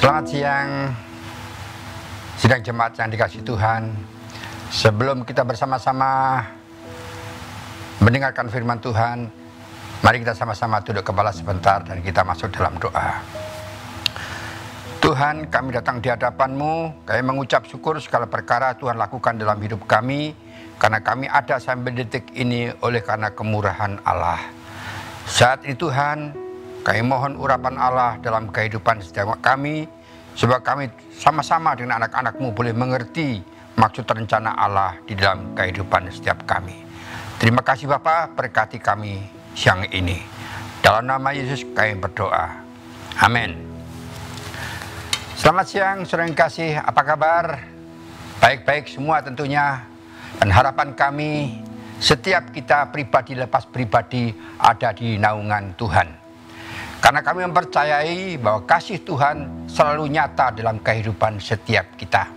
Selamat siang, sidang jemaat yang dikasihi Tuhan. Sebelum kita bersama-sama mendengarkan firman Tuhan, mari kita sama-sama tunduk kepala sebentar dan kita masuk dalam doa. Tuhan, kami datang di hadapan-Mu, kami mengucap syukur segala perkara Tuhan lakukan dalam hidup kami, karena kami ada sampai detik ini oleh karena kemurahan Allah. Saat ini Tuhan, kami mohon urapan Allah dalam kehidupan setiap kami, supaya kami sama-sama dengan anak-anak-Mu boleh mengerti maksud rencana Allah di dalam kehidupan setiap kami. Terima kasih Bapa, berkati kami siang ini. Dalam nama Yesus kami berdoa. Amin. Selamat siang, saudara yang kasih, apa kabar? Baik-baik semua tentunya. Dan harapan kami, setiap kita pribadi lepas pribadi ada di naungan Tuhan. Karena kami mempercayai bahwa kasih Tuhan selalu nyata dalam kehidupan setiap kita.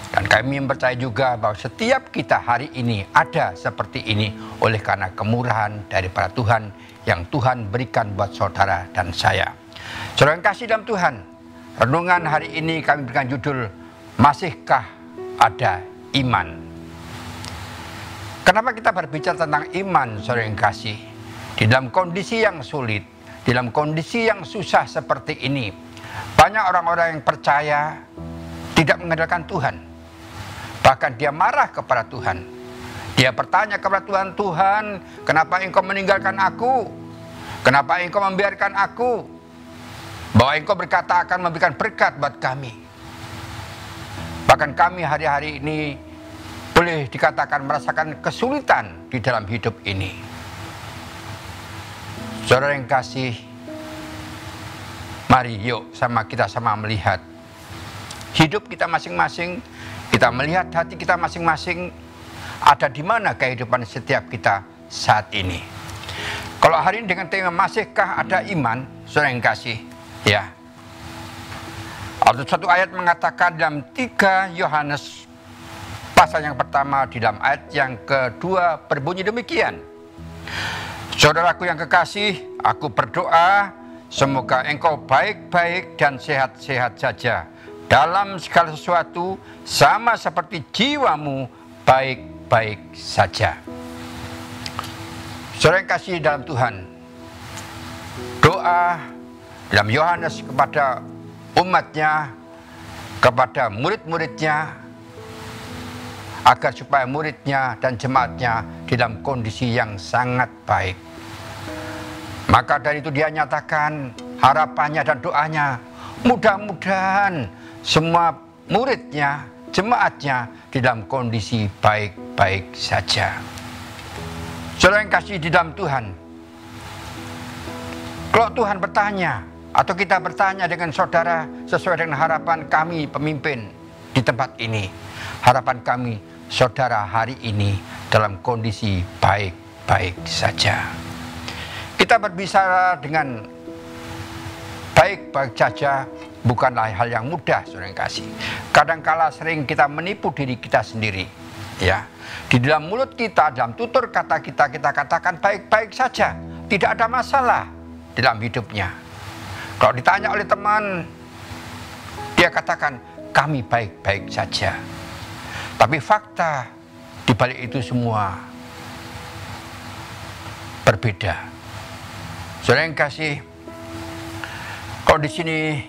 Dan kami mempercayai juga bahwa setiap kita hari ini ada seperti ini oleh karena kemurahan daripada Tuhan yang Tuhan berikan buat saudara dan saya. Saudara yang kasih dalam Tuhan, renungan hari ini kami berikan judul, Masihkah Ada Iman? Kenapa kita berbicara tentang iman, saudara yang kasih? Di dalam kondisi yang sulit, di dalam kondisi yang susah seperti ini, banyak orang-orang yang percaya tidak mengandalkan Tuhan. Bahkan dia marah kepada Tuhan. Dia bertanya kepada Tuhan, Tuhan, kenapa Engkau meninggalkan aku? Kenapa Engkau membiarkan aku? Bahwa Engkau berkata akan memberikan berkat buat kami. Bahkan kami hari-hari ini boleh dikatakan merasakan kesulitan di dalam hidup ini. Saudara yang kasih, mari yuk kita sama melihat hidup kita masing-masing, kita melihat hati kita masing-masing, ada di mana kehidupan setiap kita saat ini. Kalau hari ini dengan tema masihkah ada iman, saudara yang kasih, ya. Ada satu ayat mengatakan dalam 3 Yohanes pasal yang pertama, di dalam ayat yang kedua berbunyi demikian. Saudaraku yang kekasih, aku berdoa semoga engkau baik-baik dan sehat-sehat saja dalam segala sesuatu, sama seperti jiwamu baik-baik saja. Saudara yang kasih dalam Tuhan, doa dalam Yohanes kepada umatnya, kepada murid-muridnya, agar supaya muridnya dan jemaatnya di dalam kondisi yang sangat baik. Maka dari itu dia nyatakan harapannya dan doanya, mudah-mudahan semua muridnya, jemaatnya di dalam kondisi baik-baik saja. Saudara yang kasih di dalam Tuhan, kalau Tuhan bertanya atau kita bertanya dengan saudara sesuai dengan harapan kami pemimpin di tempat ini, harapan kami saudara hari ini dalam kondisi baik-baik saja. Kita berbicara dengan baik-baik saja bukanlah hal yang mudah, saudara yang kasih. Kadangkala sering kita menipu diri kita sendiri, ya. Di dalam mulut kita, dalam tutur kata kita, kita katakan baik-baik saja, tidak ada masalah dalam hidupnya. Kalau ditanya oleh teman, dia katakan kami baik-baik saja. Tapi fakta di balik itu semua berbeda. Saudara yang kasih, kalau di sini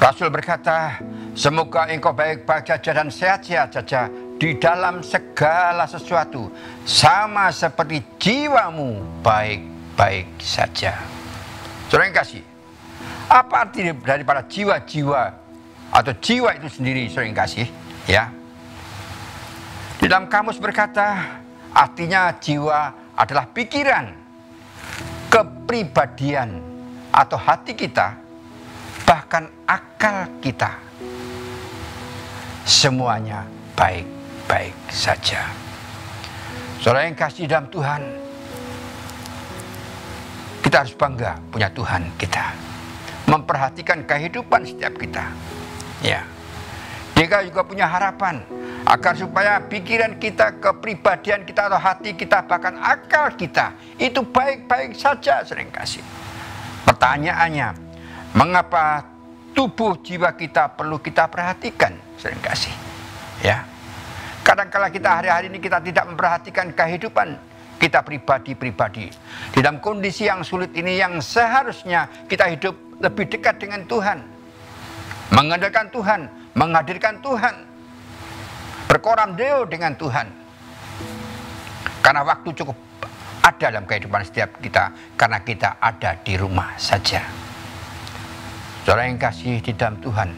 Rasul berkata, semoga engkau baik-baik saja dan sehat-sehat saja di dalam segala sesuatu, sama seperti jiwamu baik-baik saja. Saudara yang kasih, apa arti daripada jiwa-jiwa atau jiwa itu sendiri, saudara yang kasih, ya? Di dalam kamus berkata, artinya jiwa adalah pikiran, kepribadian atau hati kita, bahkan akal kita. Semuanya baik-baik saja. Saudara yang kasih dalam Tuhan, kita harus bangga punya Tuhan kita, memperhatikan kehidupan setiap kita, ya. Dia juga punya harapan agar supaya pikiran kita, kepribadian kita atau hati kita, bahkan akal kita itu baik-baik saja, sering kasih. Pertanyaannya, mengapa tubuh jiwa kita perlu kita perhatikan? Sering kasih, ya. Kadang-kala kita hari-hari ini kita tidak memperhatikan kehidupan kita pribadi-pribadi. Di dalam kondisi yang sulit ini yang seharusnya kita hidup lebih dekat dengan Tuhan. Mengandalkan Tuhan, menghadirkan Tuhan. Berkoram deo dengan Tuhan. Karena waktu cukup ada dalam kehidupan setiap kita. Karena kita ada di rumah saja. Saudara yang kasih di dalam Tuhan,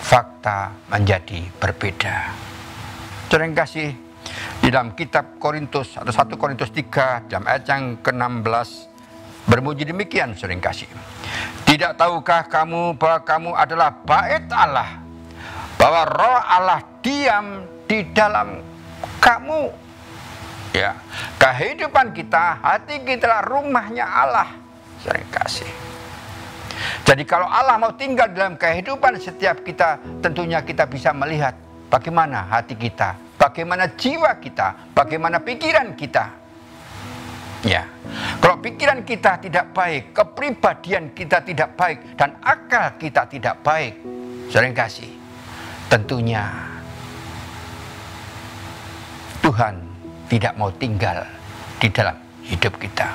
fakta menjadi berbeda. Saudara yang kasih, di dalam kitab Korintus atau 1 Korintus 3 dalam ayat yang ke-16 berbunyi demikian, saudara yang kasih. Tidak tahukah kamu bahwa kamu adalah bait Allah, bahwa roh Allah diam di dalam kamu? Ya, kehidupan kita, hati kita adalah rumahnya Allah, saudara yang kasih. Jadi kalau Allah mau tinggal dalam kehidupan setiap kita, tentunya kita bisa melihat bagaimana hati kita, bagaimana jiwa kita, bagaimana pikiran kita. Ya, kalau pikiran kita tidak baik, kepribadian kita tidak baik, dan akal kita tidak baik, saudara yang kasih, tentunya Tuhan tidak mau tinggal di dalam hidup kita.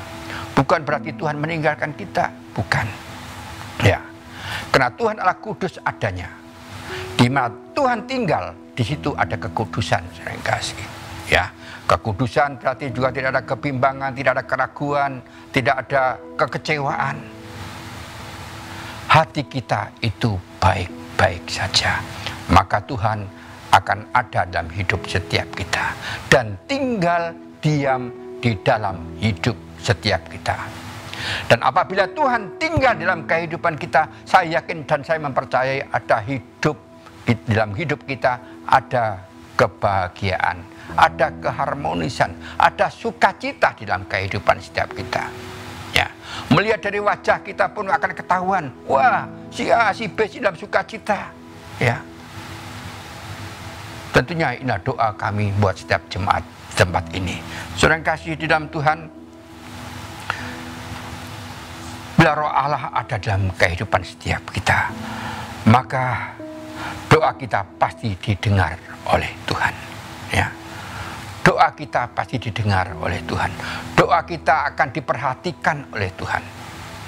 Bukan berarti Tuhan meninggalkan kita, bukan. Ya, karena Tuhan adalah kudus adanya. Di mana Tuhan tinggal, di situ ada kekudusan, saudara yang kasih. Ya, kekudusan berarti juga tidak ada kebimbangan, tidak ada keraguan, tidak ada kekecewaan. Hati kita itu baik-baik saja. Maka Tuhan akan ada dalam hidup setiap kita dan tinggal diam di dalam hidup setiap kita. Dan apabila Tuhan tinggal dalam kehidupan kita, saya yakin dan saya mempercayai ada hidup di dalam hidup kita, ada kebahagiaan, ada keharmonisan, ada sukacita di dalam kehidupan setiap kita. Ya, melihat dari wajah kita pun akan ketahuan, wah, si A, si B dalam sukacita. Ya, tentunya inilah doa kami buat setiap jemaat tempat ini. Saudara yang kasih di dalam Tuhan, bila roh Allah ada dalam kehidupan setiap kita, maka doa kita pasti didengar oleh Tuhan. Ya, doa kita pasti didengar oleh Tuhan. Doa kita akan diperhatikan oleh Tuhan.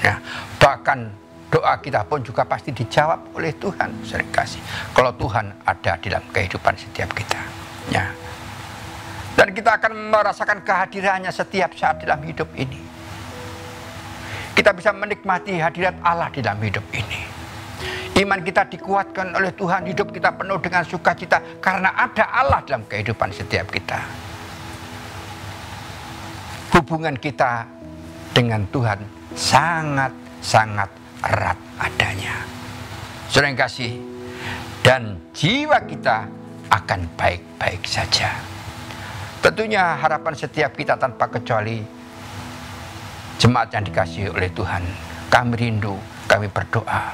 Ya, bahkan doa kita pun juga pasti dijawab oleh Tuhan. Sering kasih, kalau Tuhan ada di dalam kehidupan setiap kita. Ya, dan kita akan merasakan kehadirannya setiap saat dalam hidup ini. Kita bisa menikmati hadirat Allah di dalam hidup ini. Iman kita dikuatkan oleh Tuhan, hidup kita penuh dengan sukacita karena ada Allah dalam kehidupan setiap kita. Hubungan kita dengan Tuhan sangat-sangat erat adanya. Saudara yang kasih, dan jiwa kita akan baik-baik saja. Tentunya harapan setiap kita tanpa kecuali, jemaat yang dikasihi oleh Tuhan, kami rindu, kami berdoa,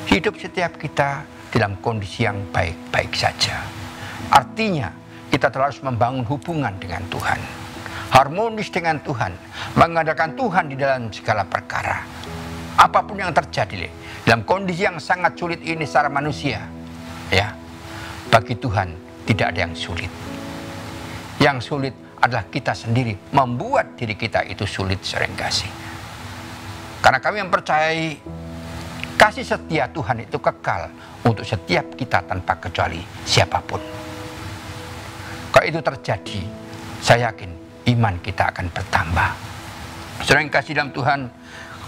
hidup setiap kita dalam kondisi yang baik-baik saja. Artinya, kita terus membangun hubungan dengan Tuhan, harmonis dengan Tuhan, mengandalkan Tuhan di dalam segala perkara. Apapun yang terjadi dalam kondisi yang sangat sulit ini secara manusia, ya, bagi Tuhan tidak ada yang sulit. Yang sulit adalah kita sendiri membuat diri kita itu sulit, sering kasih. Karena kami mempercayai kasih setia Tuhan itu kekal untuk setiap kita tanpa kecuali siapapun. Kalau itu terjadi, saya yakin iman kita akan bertambah. Saudara yang kasih dalam Tuhan,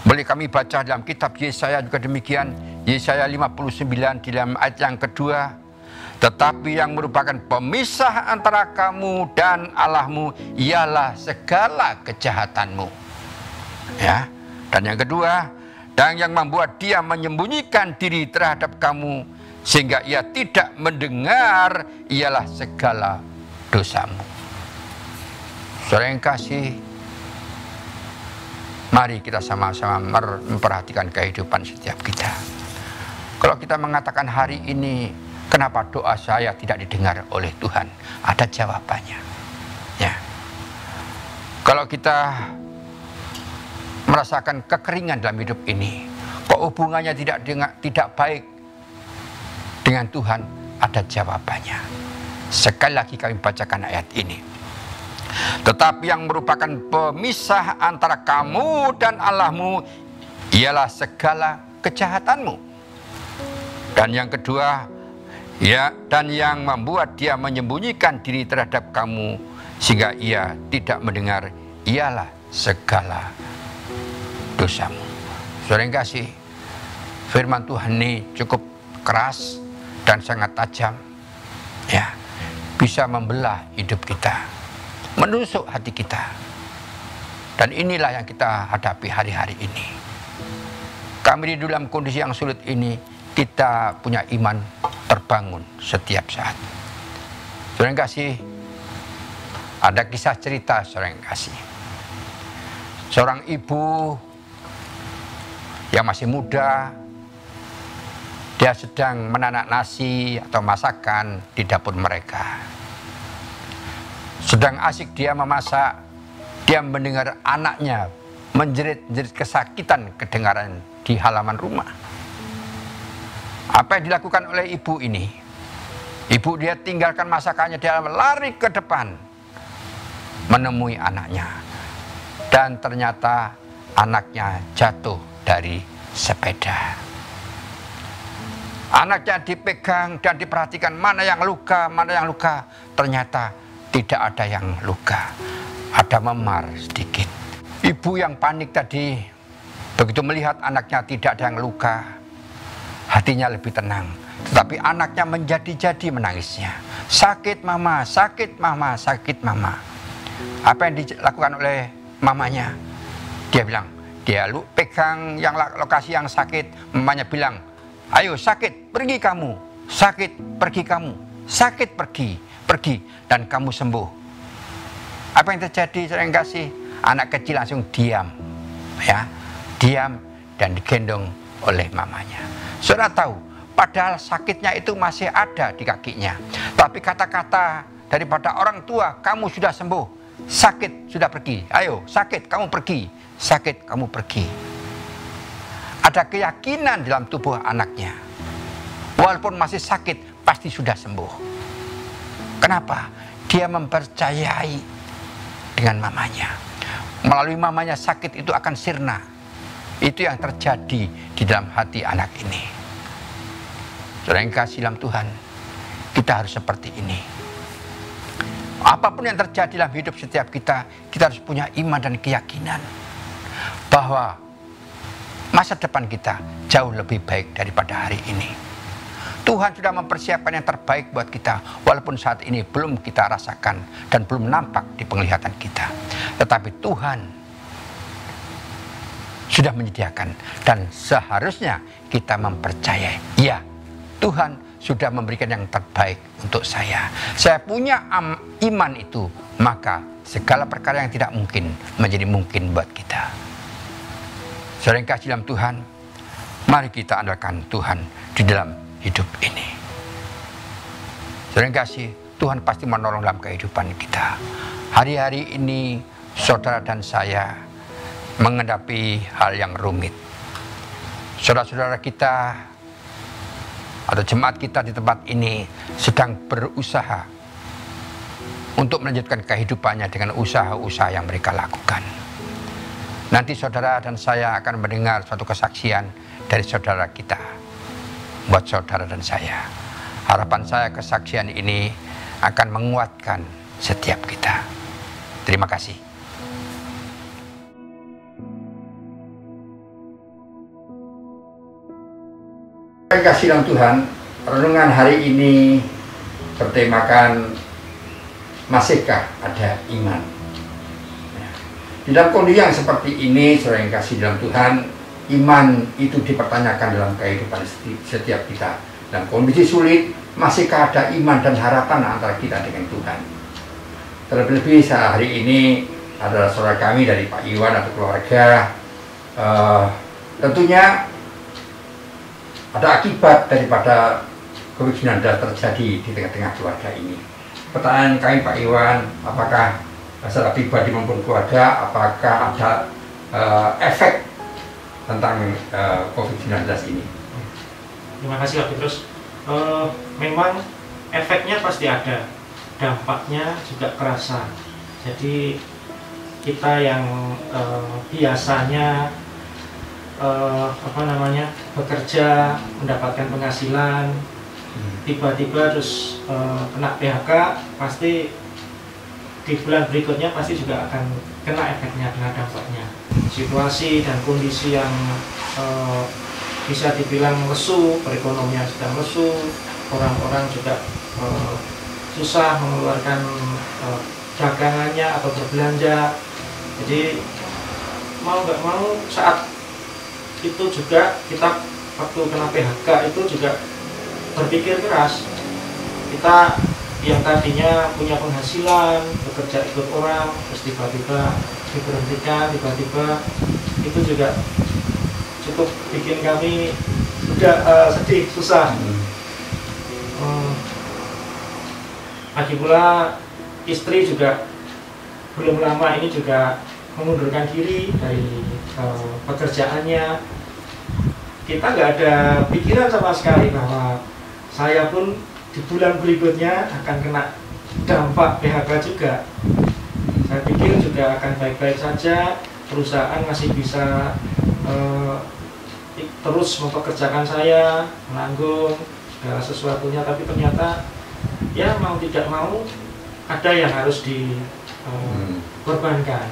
boleh kami baca dalam kitab Yesaya juga demikian. Yesaya 59 di dalam ayat yang kedua. Tetapi yang merupakan pemisah antara kamu dan Allahmu ialah segala kejahatanmu. Ya. Dan yang kedua, dan yang membuat dia menyembunyikan diri terhadap kamu sehingga ia tidak mendengar ialah segala dosamu. Saudara yang kasih, mari kita sama-sama memperhatikan kehidupan setiap kita. Kalau kita mengatakan hari ini, kenapa doa saya tidak didengar oleh Tuhan? Ada jawabannya. Ya. Kalau kita merasakan kekeringan dalam hidup ini, kok hubungannya tidak baik dengan Tuhan? Ada jawabannya. Sekali lagi kami bacakan ayat ini. Tetapi yang merupakan pemisah antara kamu dan Allahmu ialah segala kejahatanmu. Dan yang kedua, dan yang membuat dia menyembunyikan diri terhadap kamu sehingga ia tidak mendengar ialah segala dosamu. Saudara yang kasih, firman Tuhan ini cukup keras dan sangat tajam, ya, bisa membelah hidup kita, menusuk hati kita. Dan inilah yang kita hadapi hari-hari ini. Kami di dalam kondisi yang sulit ini, kita punya iman terbangun setiap saat. Saudara yang kasih, ada kisah cerita saudara yang kasih. Seorang ibu yang masih muda, dia sedang menanak nasi atau masakan di dapur mereka. Sedang asik dia memasak, dia mendengar anaknya menjerit-jerit kesakitan kedengaran di halaman rumah. Apa yang dilakukan oleh ibu ini? Ibu dia tinggalkan masakannya, dia lari ke depan menemui anaknya. Dan ternyata anaknya jatuh dari sepeda. Anaknya dipegang dan diperhatikan mana yang luka, mana yang luka. Ternyata tidak ada yang luka, ada memar sedikit. Ibu yang panik tadi, begitu melihat anaknya tidak ada yang luka, hatinya lebih tenang. Tetapi anaknya menjadi-jadi menangisnya. Sakit mama, sakit mama, sakit mama. Apa yang dilakukan oleh mamanya? Dia bilang, dia pegang yang lokasi yang sakit. Mamanya bilang, ayo sakit, pergi kamu. Sakit, pergi kamu. Sakit, pergi. Pergi, dan kamu sembuh. Apa yang terjadi, saudara yang kasih? Anak kecil langsung diam. Ya, diam dan digendong oleh mamanya. Saudara tahu, padahal sakitnya itu masih ada di kakinya. Tapi kata-kata daripada orang tua, kamu sudah sembuh. Sakit sudah pergi. Ayo, sakit, kamu pergi. Sakit, kamu pergi. Ada keyakinan dalam tubuh anaknya. Walaupun masih sakit, pasti sudah sembuh. Kenapa? Dia mempercayai dengan mamanya. Melalui mamanya sakit itu akan sirna. Itu yang terjadi di dalam hati anak ini. Saudara yang kasih dalam Tuhan, kita harus seperti ini. Apapun yang terjadi dalam hidup setiap kita, kita harus punya iman dan keyakinan bahwa masa depan kita jauh lebih baik daripada hari ini. Tuhan sudah mempersiapkan yang terbaik buat kita, walaupun saat ini belum kita rasakan dan belum nampak di penglihatan kita. Tetapi Tuhan sudah menyediakan, dan seharusnya kita mempercayai, ya, Tuhan sudah memberikan yang terbaik untuk saya. Saya punya iman itu, maka segala perkara yang tidak mungkin menjadi mungkin buat kita. Saudara yang kasih dalam Tuhan, mari kita andalkan Tuhan di dalam hidup ini. Saudara yang kasih, Tuhan pasti menolong dalam kehidupan kita. Hari-hari ini saudara dan saya menghadapi hal yang rumit. Saudara-saudara kita atau jemaat kita di tempat ini sedang berusaha untuk melanjutkan kehidupannya dengan usaha-usaha yang mereka lakukan. Nanti saudara dan saya akan mendengar suatu kesaksian dari saudara kita buat saudara dan saya. Harapan saya kesaksian ini akan menguatkan setiap kita. Terima kasih. Terima kasih dalam Tuhan. Renungan hari ini bertemakan, masihkah ada iman? Di dalam kondisi yang seperti ini, saudara yang kasih dalam Tuhan, iman itu dipertanyakan dalam kehidupan setiap kita. Dalam kondisi sulit, masihkah ada iman dan harapan antara kita dengan Tuhan? Terlebih hari ini adalah saudara kami dari Pak Iwan atau keluarga. Tentunya ada akibat daripada kerugian yang terjadi di tengah-tengah keluarga ini. Pertanyaan kami Pak Iwan, apakah secara pribadi maupun keluarga, apakah ada efek tentang COVID-19 ini. Terima kasih Pak Petrus. Memang efeknya pasti ada, dampaknya juga kerasa. Jadi kita yang biasanya bekerja, mendapatkan penghasilan, tiba-tiba terus kena PHK, pasti di bulan berikutnya pasti juga akan kena efeknya, kena dampaknya. Situasi dan kondisi yang bisa dibilang lesu, perekonomian sedang lesu, orang-orang juga susah mengeluarkan dagangannya atau berbelanja. Jadi mau nggak mau saat itu juga kita waktu kena PHK itu juga berpikir keras. Kita yang tadinya punya penghasilan, bekerja ikut orang, terus tiba-tiba diberhentikan, tiba-tiba itu juga cukup bikin kami udah sedih, susah. Lagi pula istri juga belum lama ini juga mengundurkan diri dari pekerjaannya. Kita nggak ada pikiran sama sekali bahwa saya pun di bulan berikutnya akan kena dampak PHK juga. Saya pikir juga akan baik-baik saja, perusahaan masih bisa terus mempekerjakan saya, menanggung segala sesuatunya, tapi ternyata ya mau tidak mau ada yang harus dikorbankan.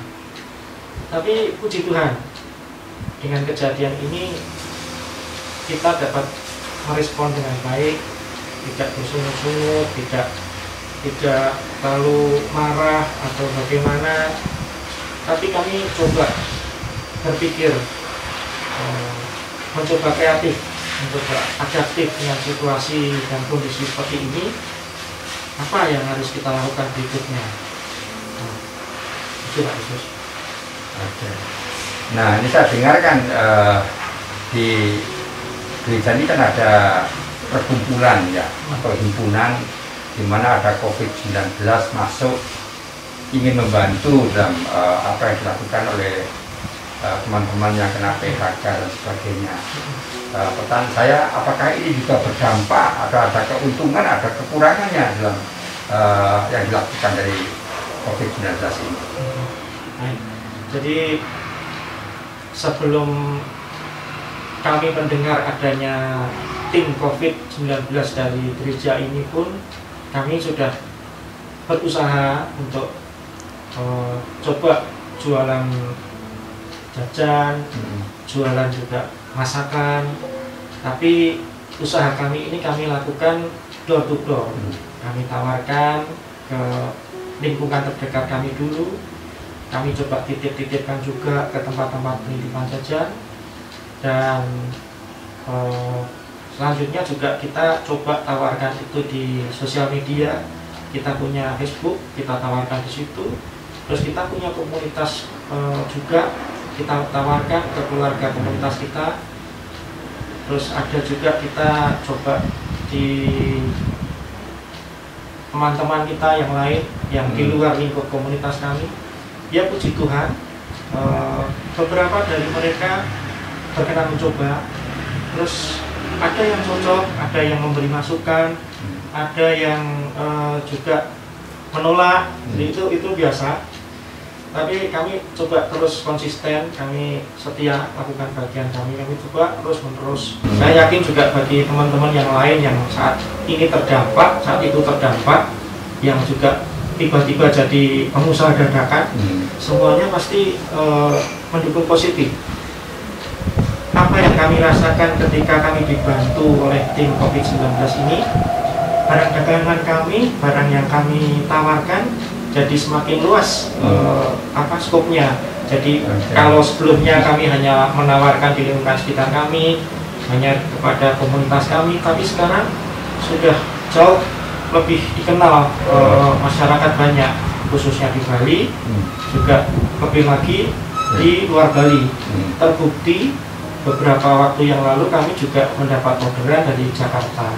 Tapi puji Tuhan, dengan kejadian ini kita dapat merespon dengan baik, tidak bersungut-sungut, tidak terlalu marah atau bagaimana. Tapi kami coba berpikir, mencoba kreatif, mencoba adaptif dengan situasi dan kondisi seperti ini. Apa yang harus kita lakukan berikutnya? Itu Pak Yesus. Oke. Nah, ini saya dengarkan di gereja ini kan ada perkumpulan ya, atau himpunan di mana ada COVID-19 masuk, ingin membantu dalam apa yang dilakukan oleh teman-teman yang kena PHK dan sebagainya. Pertanyaan saya, apakah ini juga berdampak atau ada keuntungan, ada kekurangannya dalam yang dilakukan dari COVID-19 ini? Jadi sebelum kami mendengar adanya tim COVID-19 dari gereja ini pun, kami sudah berusaha untuk coba jualan jajan, jualan juga masakan. Tapi usaha kami ini kami lakukan door to door. Kami tawarkan ke lingkungan terdekat kami dulu. Kami coba titip-titipkan juga ke tempat-tempat penitipan jajan. Dan selanjutnya juga kita coba tawarkan itu di sosial media. Kita punya Facebook, kita tawarkan di situ. Terus kita punya komunitas juga, kita tawarkan ke keluarga komunitas kita. Terus ada juga kita coba di teman-teman kita yang lain yang di luar lingkup komunitas kami. Ya puji Tuhan, beberapa dari mereka berkenan mencoba. Terus ada yang cocok, ada yang memberi masukan, ada yang juga menolak. Jadi itu biasa. Tapi kami coba terus konsisten, kami setia lakukan bagian kami coba terus-menerus. Saya yakin juga bagi teman-teman yang lain yang saat ini terdampak, saat itu terdampak, yang juga tiba-tiba jadi pengusaha dadakan, semuanya pasti mendukung positif. Apa yang kami rasakan ketika kami dibantu oleh tim COVID-19 ini, barang dagangan kami, barang yang kami tawarkan jadi semakin luas skopnya. Jadi kalau sebelumnya kami hanya menawarkan di lingkungan sekitar kami, hanya kepada komunitas kami, tapi sekarang sudah jauh lebih dikenal masyarakat banyak, khususnya di Bali, juga lebih lagi di luar Bali. Terbukti beberapa waktu yang lalu kami juga mendapat orderan dari Jakarta.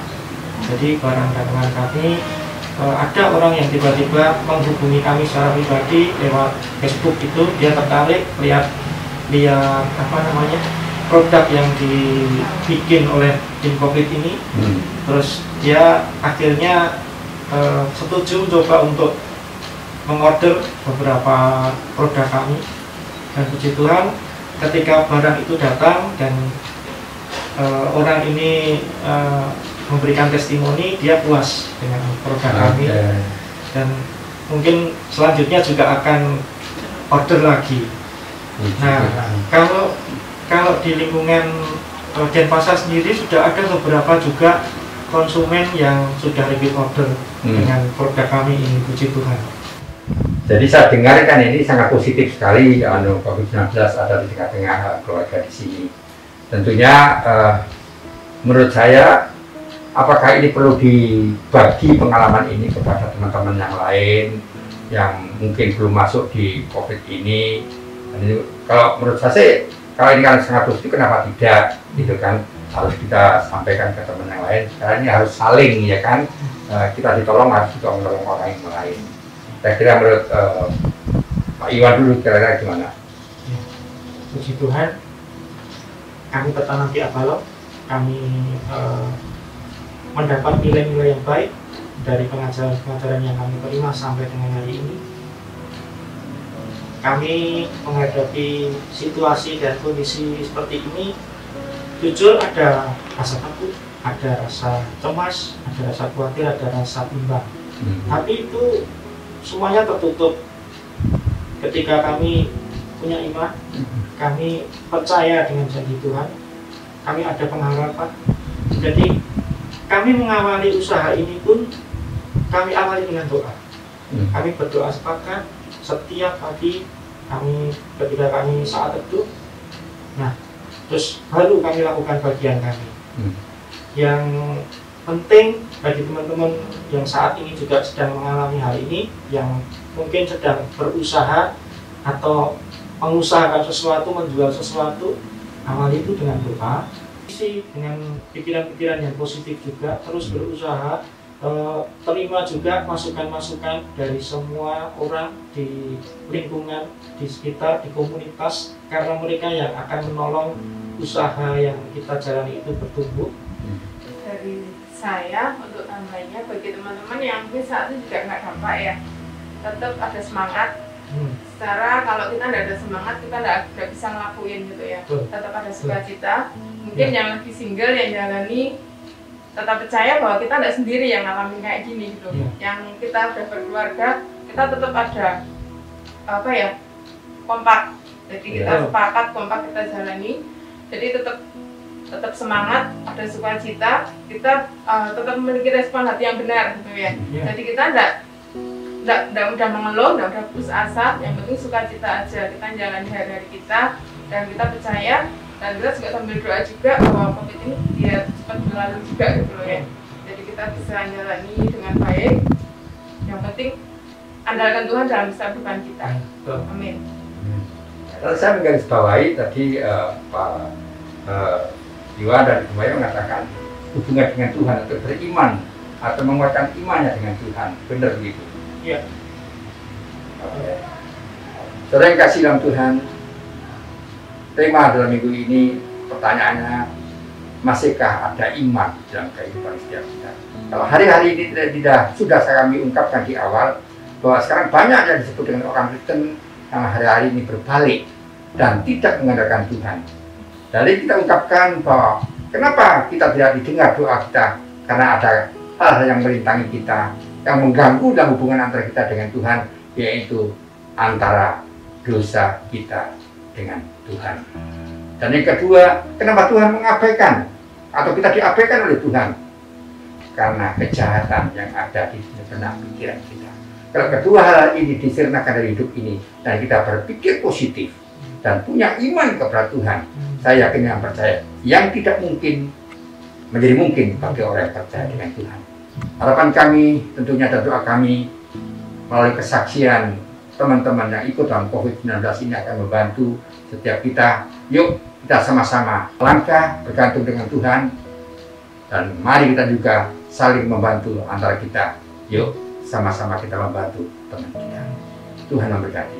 Jadi barang dagangan kami, ada orang yang tiba-tiba menghubungi kami secara pribadi lewat Facebook itu, dia tertarik lihat produk yang dibikin oleh tim COVID ini. Terus dia akhirnya setuju coba untuk mengorder beberapa produk kami, dan puji Tuhan ketika barang itu datang dan orang ini memberikan testimoni, dia puas dengan produk kami, dan mungkin selanjutnya juga akan order lagi. Nah, kalau di lingkungan Denpasar sendiri sudah ada beberapa juga konsumen yang sudah repeat order dengan produk kami ini, puji Tuhan. Jadi saya dengar kan ini sangat positif sekali, COVID-19 ada di tengah-tengah keluarga di sini. Tentunya menurut saya, apakah ini perlu dibagi pengalaman ini kepada teman-teman yang lain yang mungkin belum masuk di COVID ini? Dan itu, kalau menurut saya sih, kalau ini kan sangat positif, kenapa tidak? Gitu kan, harus kita sampaikan ke teman yang lain. Karena ini harus saling, ya kan? Kita ditolong, harus juga menolong orang yang lain. Saya kira menurut Pak Iwan dulu, kira-kira gimana? Ya, puji Tuhan, kami pertama di Abalok, kami mendapat nilai-nilai yang baik dari pengajaran-pengajaran yang kami terima sampai dengan hari ini. Kami menghadapi situasi dan kondisi seperti ini, jujur ada rasa takut, ada rasa cemas, ada rasa khawatir, ada rasa bimbang. Tapi itu semuanya tertutup ketika kami punya iman, kami percaya dengan janji Tuhan, kami ada pengharapan. Jadi kami mengawali usaha ini pun kami awali dengan doa. Kami berdoa sepakat setiap pagi kami, ketika kami saat teduh. Nah, terus baru kami lakukan bagian kami. Yang penting bagi teman-teman yang saat ini juga sedang mengalami hal ini, yang mungkin sedang berusaha atau mengusahakan sesuatu, menjual sesuatu, awali itu dengan doa, isi dengan pikiran-pikiran yang positif juga, terus berusaha, terima juga masukan-masukan dari semua orang di lingkungan, di sekitar, di komunitas, karena mereka yang akan menolong usaha yang kita jalani itu bertumbuh. Dari saya untuk tambahnya, bagi teman-teman yang mungkin saat itu juga nggak dampak ya, tetap ada semangat. Secara kalau kita nggak ada semangat, kita nggak bisa ngelakuin gitu ya. Tetap ada sukacita. Mungkin yang lagi single, yang jalani, tetap percaya bahwa kita nggak sendiri yang ngalamin kayak gini gitu. Yang kita udah berkeluarga, kita tetap ada apa ya, kompak. Jadi kita sepakat, kompak, kita jalani. Jadi tetap semangat, ada sukacita, kita tetap memiliki respon hati yang benar gitu ya. Jadi kita nggak mudah mengeluh, nggak mudah putus asa, yang penting sukacita aja. Kita jalani hari-hari kita, dan kita percaya, dan kita juga sambil doa juga bahwa COVID ini dia cepat berlalu juga gitu loh ya. Jadi kita bisa jalani dengan baik, yang penting andalkan Tuhan dalam kehidupan kita. Amin. Lalu saya menggarisbawahi tadi Pak Iwan dan Bu Maya mengatakan hubungan dengan Tuhan atau beriman atau menguatkan imannya dengan Tuhan, benar begitu? Iya. Saudara yang kasih dalam Tuhan, tema dalam minggu ini pertanyaannya, masihkah ada iman dalam kehidupan setiap kita? Kalau hari-hari ini sudah kami ungkapkan di awal bahwa sekarang banyak yang disebut dengan orang Kristen yang hari-hari ini berbalik dan tidak mengandalkan Tuhan. Jadi kita ungkapkan bahwa kenapa kita tidak didengar doa kita, karena ada hal-hal yang merintangi kita, yang mengganggu dalam hubungan antara kita dengan Tuhan, yaitu antara dosa kita dengan Tuhan. Dan yang kedua, kenapa Tuhan mengabaikan atau kita diabaikan oleh Tuhan? Karena kejahatan yang ada di benak pikiran kita. Kalau kedua hal ini disirnakan dari hidup ini dan kita berpikir positif dan punya iman kepada Tuhan, saya yakin yang percaya yang tidak mungkin menjadi mungkin bagi orang yang percaya dengan Tuhan. Harapan kami tentunya dan doa kami melalui kesaksian teman-teman yang ikut dalam COVID-19 ini akan membantu setiap kita. Yuk kita sama-sama langkah bergantung dengan Tuhan, dan mari kita juga saling membantu antara kita. Yuk sama-sama kita membantu teman kita. Tuhan memberkati.